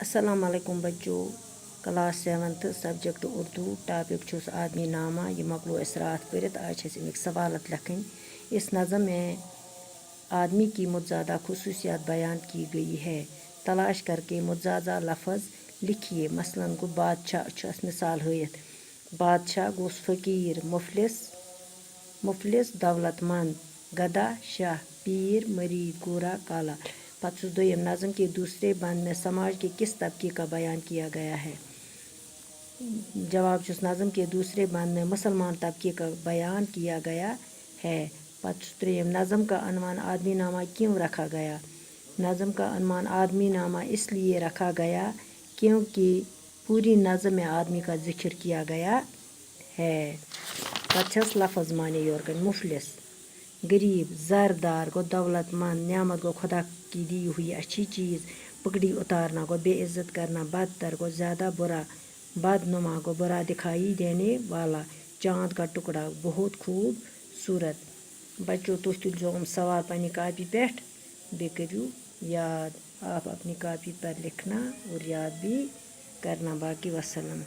السلام علیکم بچوں. کلاس 7 سبجیکٹ اردو ٹاپک چھُس آدمی نامہ. یہ مکلو اس رات پڑھت. آج چھِ اَسہِ اَمِکۍ سوالت لکھنۍ. اس نظم میں آدمی کی متضادہ خصوصیات بیان کی گئی ہے. تلاش کر کے متضادہ لفظ لکھیے. مثلاً گو بادشاہ چھُ اَسہِ مثال ہٲیِتھ. بادشاہ گوٚس فقیٖر، مفلس دولت مند، گدا شاہ، پیر مریٖد، گورا کالا. پتہ چھُس دوٚیِم نظم کے دوسرے بند میں سماج کے کس طبقے کا بیان کیا گیا ہے. جواب چھُس نظم کے دوسرے بند میں مسلمان طبقے کا بیان کیا گیا ہے. پتہ چھُس ترٛیٚیِم نظم کا عنوان آدمی نامہ کیوں رکھا گیا. نظم کا عنوان آدمی نامہ اس لیے رکھا گیا کیونکہ پوری نظم میں آدمی کا ذکر کیا گیا ہے. پتہ چھس لفظ معنی یور کن. مفلس غریب، زردار گو دولت مند، نعمت گو خدا کی دی ہوئی اچھی چیز، پگڑی اتارنا گو بے عزت کرنا، بدتر گو زیادہ برا، بدنما گو برا دکھائی دینے والا، چاند کا ٹکڑا بہت خوبصورت. بچوں تُہۍ تُلزیٚو یِم سوال پننہِ کاپی پٮ۪ٹھ بیٚیہِ کٔرِو یاد. آپ اپنی کاپی پر لکھنا اور یاد بھی کرنا. باقی وسلام.